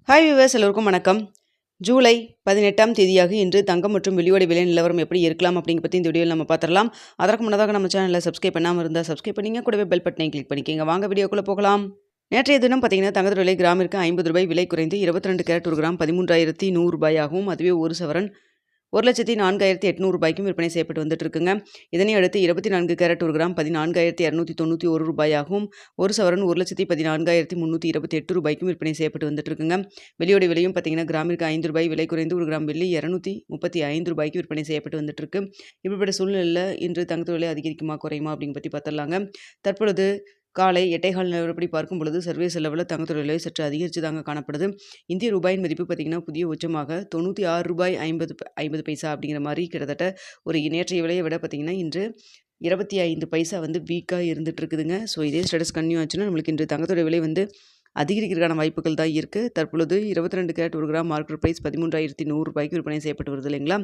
Hi viewers, எல்லோருக்கும் வணக்கம். ஜூலை 18ஆம் தேதியாக இன்று தங்கம் மற்றும் வெள்ளியோட விலை நிலவரம் எப்படி இருக்கலாம் அப்படிங்கிற பற்றி இந்த வீடியோவில் நம்ம பார்த்துடலாம். அதற்கு முன்னதாக நம்ம சேனலில் சப்ஸ்கிரைப் பண்ணாமல் இருந்தால் சப்ஸ்கிரைப் பண்ணிங்க, கூடவே பெல் பட்டனை கிளிக் பண்ணிக்கோங்க. வாங்க வீடியோக்குள்ளே போகலாம். நேற்றைய தினம் பார்த்தீங்கன்னா தங்கத்தோட விலை கிராமிற்கு 50 ரூபாய் விலை குறைந்து 22 கேரட் ஒரு கிராம் 13,100 ரூபாயாகவும், அதுவே ஒரு சவரன் 1,04,800 ரூபாய்க்கும் விற்பனை செய்யப்பட்டு வந்துட்டு இருக்குங்க. இதனை அடுத்து 24 கேரட் ஒரு கிராம் 14,291 ரூபாயாகவும், ஒரு சவரன் 1,14,328 ரூபாய்க்கும் விற்பனை செய்யப்பட்டு வந்துட்டு இருக்குங்க. வெள்ளியோட விலையும் பார்த்தீங்கன்னா கிராமிற்கு 5 ரூபாய் விலை குறைந்து ஒரு கிராம் வெள்ளி 235 ரூபாய்க்கு விற்பனை செய்யப்பட்டு வந்துட்டு இருக்கு. இப்படிப்பட்ட சூழ்நிலையில் இன்று தங்கத்தோட விலை அதிகரிக்குமா குறையுமா அப்படிங்க பற்றி பார்த்துடலாங்க. தற்பொழுது காலை 8:15 நிலவரப்படி பார்க்கும் பொழுது சர்வதேச லெவலில் தங்கத்தோட விலை சற்று அதிகரித்து தாங்க காணப்படுது. இந்திய ரூபாயின் மதிப்பு பார்த்திங்கன்னா புதிய உச்சமாக 96 ரூபாய் 50 பைசா அப்படிங்கிற மாதிரி கிட்டத்தட்ட ஒரு நேற்றைய விலையை விட பார்த்திங்கன்னா இன்று 25 பைசா வீக்காக இருந்துட்டு இருக்குதுங்க. ஸோ இதே ஸ்டேட்டஸ் கன்டினியூ ஆச்சுன்னா நம்மளுக்கு இன்று தங்கத்தோட விலை அதிகரிக்கிறதுக்கான வாய்ப்புகள் தான் இருக்குது. தற்பொழுது 22 கேரட் ஒரு கிராம் மார்க்கெட் ப்ரைஸ் 13,100 ரூபாய்க்கு விற்பனை செய்யப்பட்டு வருது இல்லைங்களா.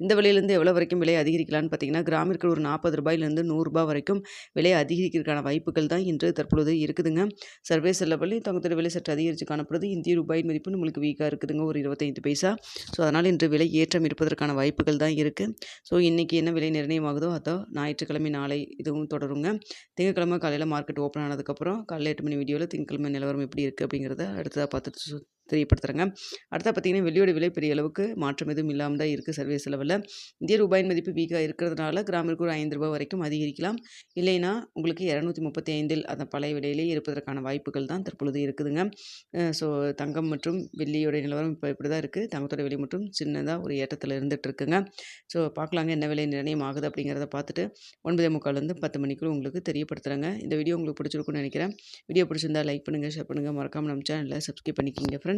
இந்த விலையிலேருந்து எவ்வளோ வரைக்கும் விலை அதிகரிக்கலான்னு பார்த்தீங்கன்னா கிராமிற்கு ஒரு 40 ரூபாயிலேருந்து 100 ரூபாய் வரைக்கும் விலை அதிகரிக்கிறதுக்கான வாய்ப்புகள் தான் இன்று தற்பொழுது இருக்குதுங்க. சர்வதேச லெவலில் தங்கத்தோட விலை சற்று அதிகரித்து காணப்படுது. இந்திய ரூபாயின் மதிப்பு நம்மளுக்கு வீக்காக இருக்குதுங்க, ஒரு 25 பைசா. ஸோ அதனால் இன்று விலை ஏற்றம் இருப்பதற்கான வாய்ப்புகள் தான் இருக்குது. ஸோ இன்றைக்கி என்ன விலை நிர்ணயமாகுதோ அதான் ஞாயிற்றுக்கிழமை நாளை இதுவும் தொடருங்க. திங்கட்கிழமை காலையில் மார்க்கெட் ஓப்பன் ஆனதுக்கப்புறம் காலையில் 8 மணி வீடியோவில் திங்கட்கிழமை நிலவரம் எப்படி இருக்குது அப்படிங்கிறத அடுத்ததாக பார்த்துட்டு தெரியப்படுத்துகிறேங்க. அடுத்த பார்த்திங்கன்னா வெள்ளியோட விலை பெரிய அளவுக்கு மாற்றம் எதுவும் இல்லாமல் தான் இருக்குது. சர்வதேச லெவலில் இந்திய ரூபாயின் மதிப்பு வீக்காக இருக்கிறதுனால கிராமிற்கு ஒரு 5 ரூபாய் வரைக்கும் அதிகரிக்கலாம். இல்லைன்னா உங்களுக்கு 235 அந்த பழைய விலையிலே இருப்பதற்கான வாய்ப்புகள் தான் தற்பொழுது இருக்குதுங்க. ஸோ தங்கம் மற்றும் வெள்ளியோட நிலவரம் இப்போ இப்படி தான் இருக்குது. தங்கத்தோட விலை மட்டும் சின்னதாக ஒரு ஏற்றத்தில் இருந்துகிட்டு இருக்குங்க. ஸோ பார்க்கலாங்க என்ன விலை நிர்ணயம் ஆகுது அப்படிங்கிறத பார்த்துட்டு 9:45 10 மணிக்குள்ள உங்களுக்கு தெரியப்படுத்துகிறேங்க. இந்த வீடியோ உங்களுக்கு பிடிச்சிருக்குன்னு நினைக்கிறேன். வீடியோ பிடிச்சிருந்தா லைக் பண்ணுங்கள், ஷேர் பண்ணுங்கள், மறக்காமல் நம்ம சேனலில் சப்ஸ்கிரைப் பண்ணிக்கிங்க ஃப்ரெண்ட்ஸ்.